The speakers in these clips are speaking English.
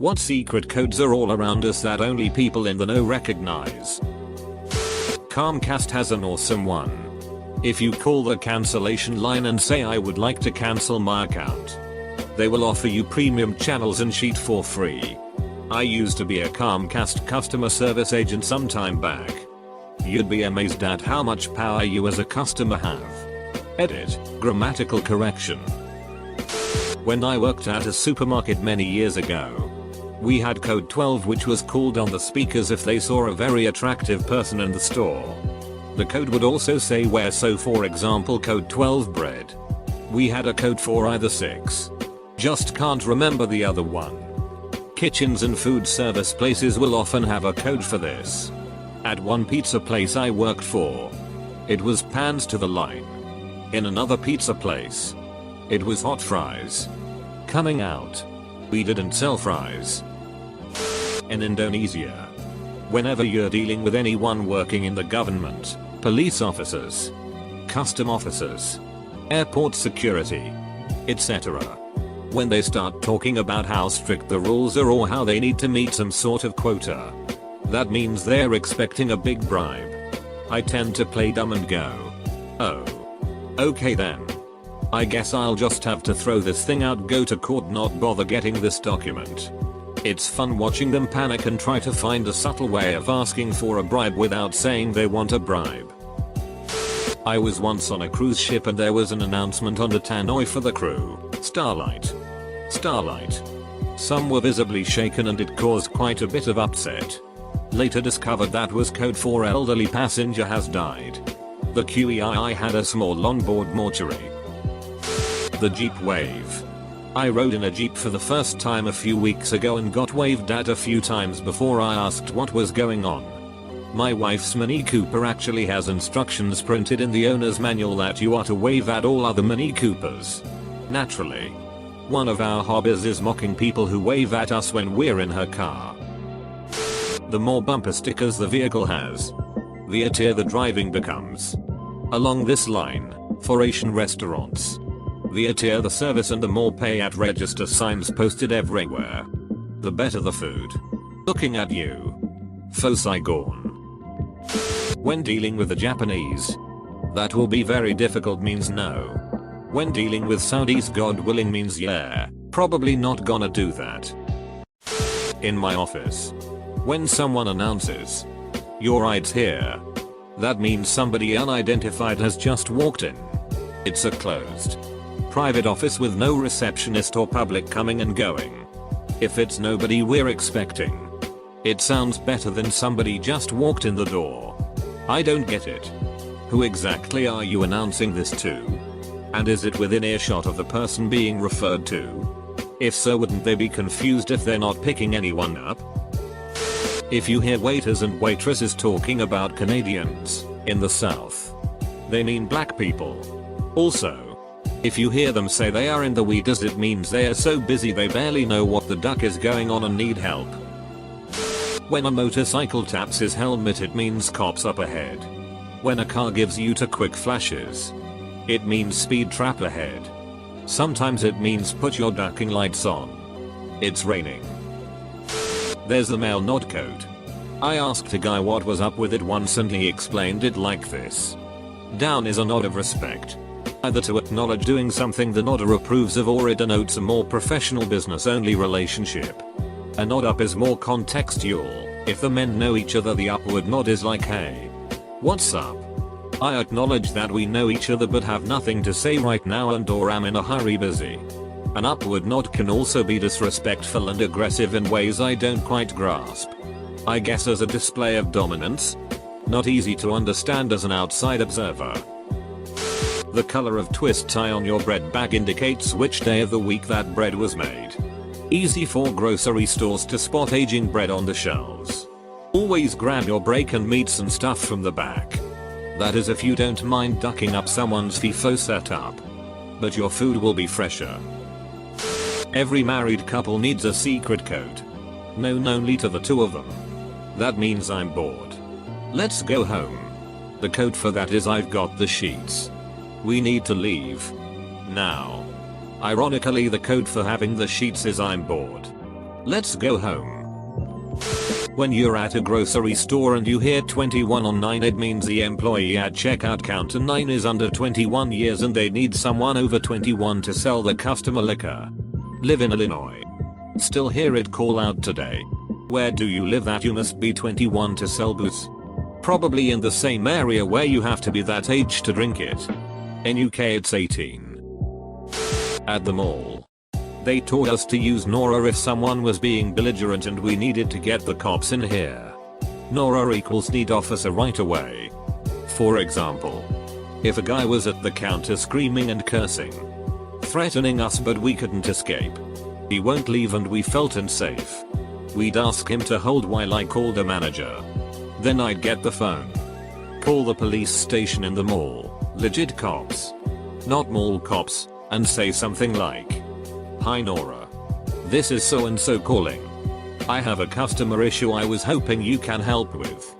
What secret codes are all around us that only people in the know recognize? Comcast has an awesome one. If you call the cancellation line and say I would like to cancel my account, they will offer you premium channels and sheet for free. I used to be a Comcast customer service agent some time back. You'd be amazed at how much power you as a customer have. Edit, grammatical correction. When I worked at a supermarket many years ago, we had code 12 which was called on the speakers if they saw a very attractive person in the store. The code would also say where, so for example code 12 bread. We had a code for either 6. Just can't remember the other one. Kitchens and food service places will often have a code for this. At one pizza place I worked for, it was pans to the line. In another pizza place, it was hot fries. Coming out, we didn't sell fries. In Indonesia, whenever you're dealing with anyone working in the government, police officers, custom officers, airport security, etc., when they start talking about how strict the rules are or how they need to meet some sort of quota, that means they're expecting a big bribe. I tend to play dumb and go, oh, okay then. I guess I'll just have to throw this thing out, go to court, not bother getting this document. It's fun watching them panic and try to find a subtle way of asking for a bribe without saying they want a bribe. I was once on a cruise ship and there was an announcement on the tannoy for the crew, Starlight. Starlight. Some were visibly shaken and it caused quite a bit of upset. Later discovered that was code for elderly passenger has died. The QEII had a small longboard mortuary. The Jeep wave. I rode in a Jeep for the first time a few weeks ago and got waved at a few times before I asked what was going on. My wife's Mini Cooper actually has instructions printed in the owner's manual that you are to wave at all other Mini Coopers. Naturally, one of our hobbies is mocking people who wave at us when we're in her car. The more bumper stickers the vehicle has, the attier the driving becomes. Along this line, for Asian restaurants, the attier the service and the more pay at register signs posted everywhere, the better the food. Looking at you. Faux Saigon. When dealing with the Japanese, that will be very difficult means no. When dealing with Saudis, God willing means yeah, probably not gonna do that. In my office, when someone announces, "Your ride's here," that means somebody unidentified has just walked in. It's a closed, private office with no receptionist or public coming and going. If it's nobody we're expecting, it sounds better than somebody just walked in the door. I don't get it. Who exactly are you announcing this to? And is it within earshot of the person being referred to? If so, wouldn't they be confused if they're not picking anyone up? If you hear waiters and waitresses talking about Canadians in the South, they mean black people. Also, if you hear them say they are in the Wheaties, it means they are so busy they barely know what the duck is going on and need help. When a motorcycle taps his helmet, it means cops up ahead. When a car gives you two quick flashes, it means speed trap ahead. Sometimes it means put your ducking lights on. It's raining. There's the male nod code. I asked a guy what was up with it once and he explained it like this. Down is a nod of respect. Either to acknowledge doing something the nodder approves of, or it denotes a more professional business only relationship. A nod up is more contextual. If the men know each other, the upward nod is like, hey, what's up? I acknowledge that we know each other but have nothing to say right now and or am in a hurry busy. An upward nod can also be disrespectful and aggressive in ways I don't quite grasp. I guess as a display of dominance. Not easy to understand as an outside observer. The color of twist tie on your bread bag indicates which day of the week that bread was made. Easy for grocery stores to spot aging bread on the shelves. Always grab your break and meats and stuff from the back. That is if you don't mind ducking up someone's FIFO setup. But your food will be fresher. Every married couple needs a secret code. Known only to the two of them. That means I'm bored. Let's go home. The code for that is I've got the sheets. We need to leave. Now. Ironically, the code for having the sheets is I'm bored. Let's go home. When you're at a grocery store and you hear 21 on 9, it means the employee at checkout counter 9 is under 21 years and they need someone over 21 to sell the customer liquor. Live in Illinois. Still hear it call out today. Where do you live that you must be 21 to sell booze? Probably in the same area where you have to be that age to drink it. In UK it's 18. At the mall. They taught us to use Nora if someone was being belligerent and we needed to get the cops in here. Nora equals need officer right away. For example, if a guy was at the counter screaming and cursing, threatening us but we couldn't escape, he won't leave and we felt unsafe, we'd ask him to hold while I called a manager. Then I'd get the phone. Call the police station in the mall, legit cops, not mall cops, and say something like, "Hi Nora. This is so and so calling. I have a customer issue I was hoping you can help with."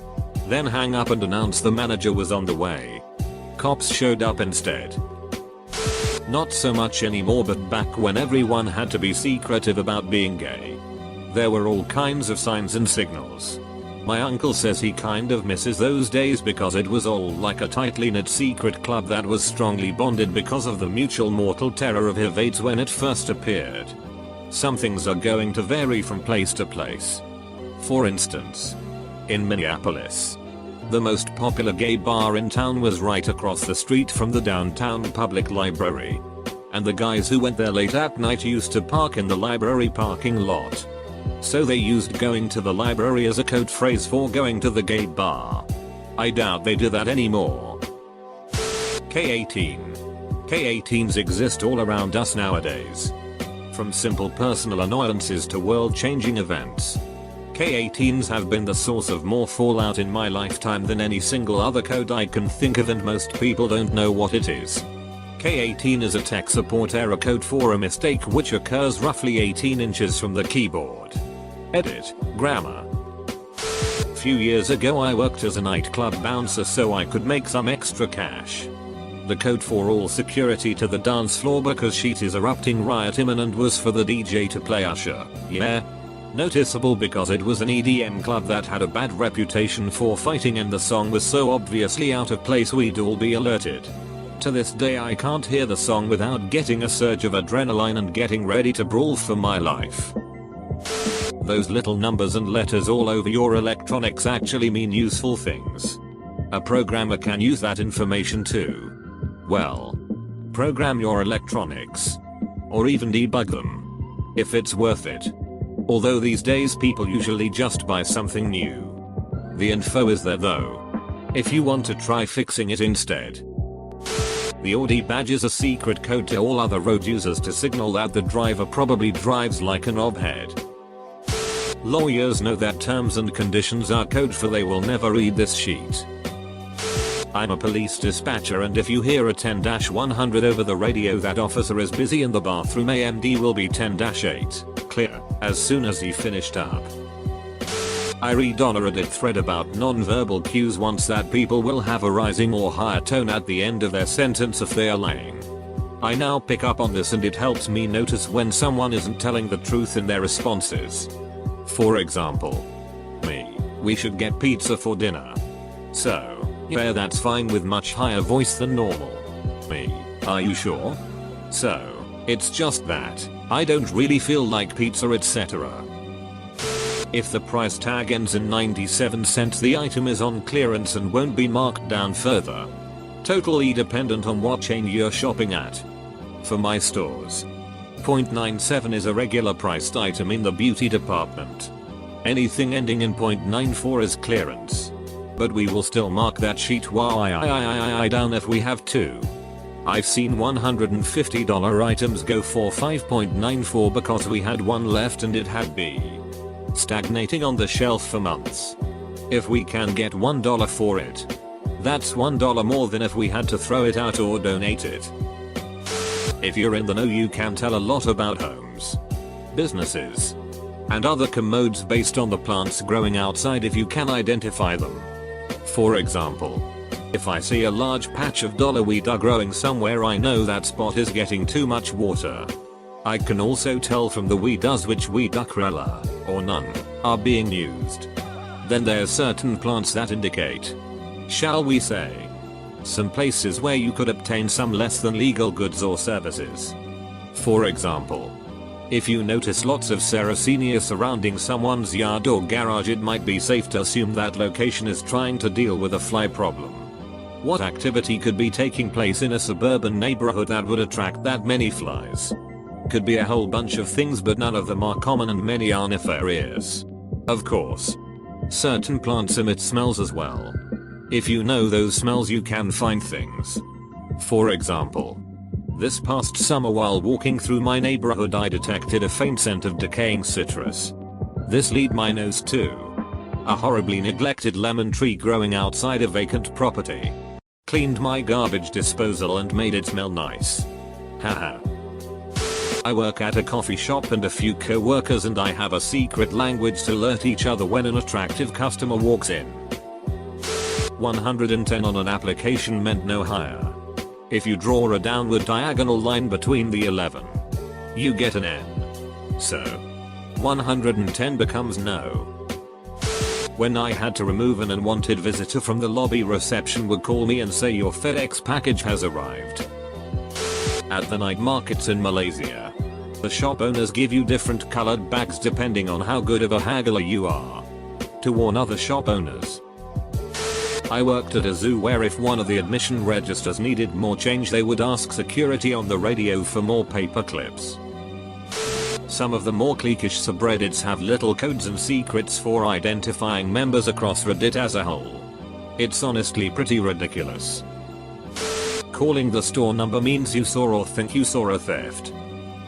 Then hang up and announce the manager was on the way. Cops showed up instead. Not so much anymore, but back when everyone had to be secretive about being gay, there were all kinds of signs and signals. My uncle says he kind of misses those days because it was all like a tightly knit secret club that was strongly bonded because of the mutual mortal terror of HIV/AIDS when it first appeared. Some things are going to vary from place to place. For instance, in Minneapolis, the most popular gay bar in town was right across the street from the downtown public library. And the guys who went there late at night used to park in the library parking lot. So they used going to the library as a code phrase for going to the gay bar. I doubt they do that anymore. K18. K18s exist all around us nowadays. From simple personal annoyances to world-changing events, K18s have been the source of more fallout in my lifetime than any single other code I can think of, and most people don't know what it is. K18 is a tech support error code for a mistake which occurs roughly 18 inches from the keyboard. Edit. Grammar. Few years ago I worked as a nightclub bouncer so I could make some extra cash. The code for all security to the dance floor because shit is erupting riot imminent was for the DJ to play Usher. Yeah. Noticeable because it was an EDM club that had a bad reputation for fighting and the song was so obviously out of place we'd all be alerted. To this day I can't hear the song without getting a surge of adrenaline and getting ready to brawl for my life. Those little numbers and letters all over your electronics actually mean useful things. A programmer can use that information too. Well, program your electronics. Or even debug them. If it's worth it. Although these days people usually just buy something new. The info is there though. If you want to try fixing it instead. The Audi badge is a secret code to all other road users to signal that the driver probably drives like a knobhead. Lawyers know that terms and conditions are code for they will never read this sheet. I'm a police dispatcher and if you hear a 10-100 over the radio, that officer is busy in the bathroom. AMD will be 10-8. Clear. As soon as he finished up. I read on a Reddit thread about non-verbal cues once that people will have a rising or higher tone at the end of their sentence if they are lying. I now pick up on this and it helps me notice when someone isn't telling the truth in their responses. For example, me, we should get pizza for dinner. So, yeah, that's fine with much higher voice than normal. Me, are you sure? So, it's just that, I don't really feel like pizza, etc. If the price tag ends in 97 cents, the item is on clearance and won't be marked down further. Totally dependent on what chain you're shopping at. For my stores, 0.97 is a regular priced item in the beauty department. Anything ending in 0.94 is clearance. But we will still mark that sheet down if we have to. I've seen $150 items go for 5.94 because we had one left and it had been stagnating on the shelf for months. If we can get $1 for it, that's $1 more than if we had to throw it out or donate it. If you're in the know, you can tell a lot about homes, businesses, and other commodes based on the plants growing outside if you can identify them. For example, if I see a large patch of dollarweed growing somewhere, I know that spot is getting too much water. I can also tell from the we does which we duckrella, or none, are being used. Then there's certain plants that indicate, shall we say, some places where you could obtain some less than legal goods or services. For example, if you notice lots of Sarracenia surrounding someone's yard or garage, it might be safe to assume that location is trying to deal with a fly problem. What activity could be taking place in a suburban neighborhood that would attract that many flies? Could be a whole bunch of things, but none of them are common and many are nefarious. Of course, certain plants emit smells as well. If you know those smells, you can find things. For example, this past summer while walking through my neighborhood, I detected a faint scent of decaying citrus. This led my nose to a horribly neglected lemon tree growing outside a vacant property. Cleaned my garbage disposal and made it smell nice. Haha. I work at a coffee shop and a few co-workers and I have a secret language to alert each other when an attractive customer walks in. 110 on an application meant no hire. If you draw a downward diagonal line between the 11, you get an N. So 110 becomes no. When I had to remove an unwanted visitor from the lobby, reception would call me and say your FedEx package has arrived. At the night markets in Malaysia, the shop owners give you different colored bags depending on how good of a haggler you are. To warn other shop owners. I worked at a zoo where if one of the admission registers needed more change, they would ask security on the radio for more paper clips. Some of the more cliquish subreddits have little codes and secrets for identifying members across Reddit as a whole. It's honestly pretty ridiculous. Calling the store number means you saw or think you saw a theft.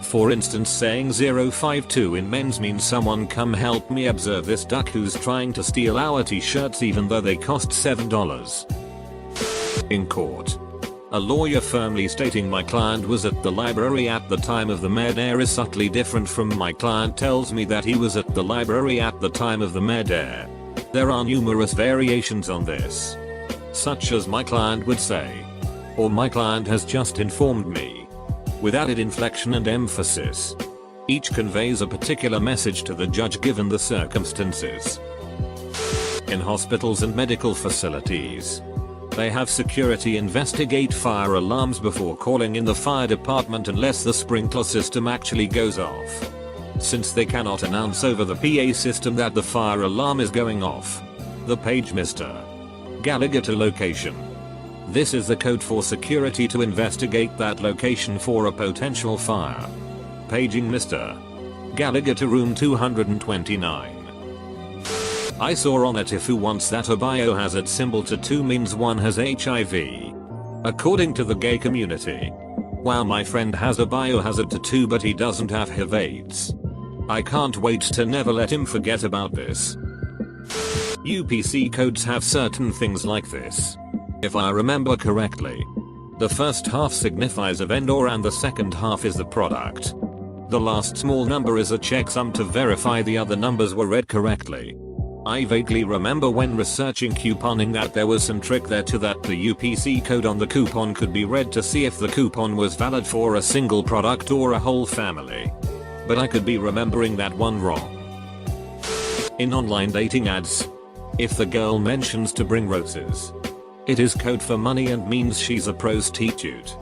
For instance, saying 052 in men's means someone come help me observe this duck who's trying to steal our t-shirts even though they cost $7. In court, a lawyer firmly stating my client was at the library at the time of the murder is subtly different from my client tells me that he was at the library at the time of the murder. There are numerous variations on this, such as my client would say, or my client has just informed me, with added inflection and emphasis. Each conveys a particular message to the judge given the circumstances. In hospitals and medical facilities, they have security investigate fire alarms before calling in the fire department unless the sprinkler system actually goes off. Since they cannot announce over the PA system that the fire alarm is going off, the page Mr. Gallagher to location. This is the code for security to investigate that location for a potential fire. Paging Mr. Gallagher to room 229. I saw on a Tifu once that a biohazard symbol to 2 means one has HIV. According to the gay community. While my friend has a biohazard to 2 but he doesn't have HIV/AIDS. I can't wait to never let him forget about this. UPC codes have certain things like this. If I remember correctly, the first half signifies a vendor and the second half is the product. The last small number is a checksum to verify the other numbers were read correctly. I vaguely remember when researching couponing that there was some trick there to that the UPC code on the coupon could be read to see if the coupon was valid for a single product or a whole family. But I could be remembering that one wrong. In online dating ads, if the girl mentions to bring roses, it is code for money and means she's a prostitute.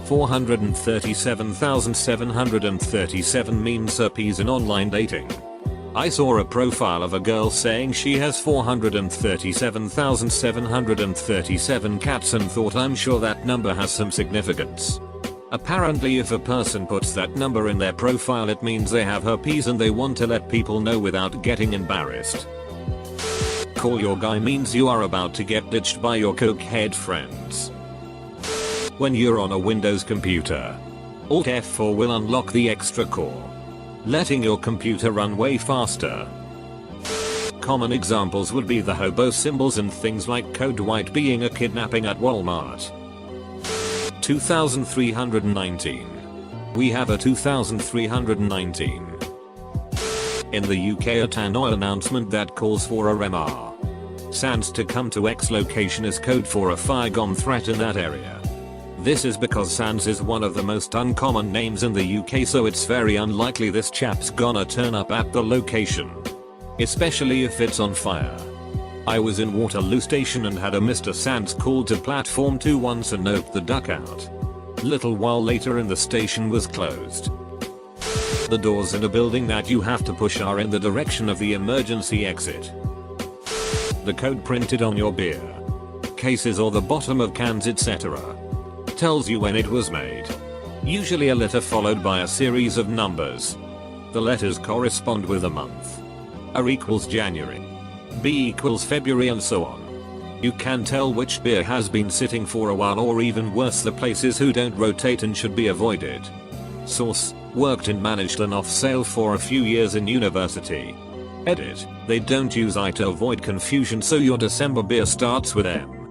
437,737 means herpes in online dating. I saw a profile of a girl saying she has 437,737 cats and thought I'm sure that number has some significance. Apparently if a person puts that number in their profile it means they have herpes and they want to let people know without getting embarrassed. Call your guy means you are about to get ditched by your cokehead friends. When you're on a Windows computer, Alt F4 will unlock the extra core, letting your computer run way faster. Common examples would be the hobo symbols and things like code white being a kidnapping at Walmart. 2319. We have a 2319. In the UK a tannoy announcement that calls for a RMR. Sans to come to X location is code for a fire gone threat in that area. This is because Sans is one of the most uncommon names in the UK, so it's very unlikely this chap's gonna turn up at the location. Especially if it's on fire. I was in Waterloo Station and had a Mr. Sans call to platform 2 once and noped the duck out. Little while later and the station was closed. The doors in a building that you have to push are in the direction of the emergency exit. The code printed on your beer cases or the bottom of cans etc. tells you when it was made. Usually a letter followed by a series of numbers. The letters correspond with a month. A equals January. B equals February and so on. You can tell which beer has been sitting for a while, or even worse, the places who don't rotate and should be avoided. Source: worked and managed an off sale for a few years in university. Edit: they don't use I to avoid confusion, so your December beer starts with M.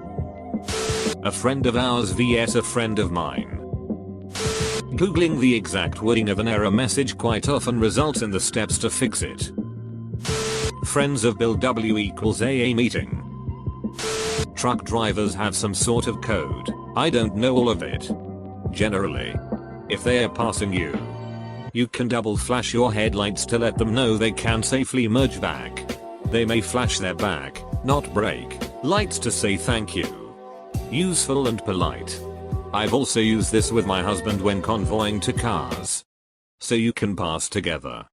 A friend of ours vs a friend of mine. Googling the exact wording of an error message quite often results in the steps to fix it. Friends of Bill W equals AA meeting. Truck drivers have some sort of code. I don't know all of it. Generally, if they are passing you, you can double flash your headlights to let them know they can safely merge back. They may flash their back, not brake, lights to say thank you. Useful and polite. I've also used this with my husband when convoying to cars. So you can pass together.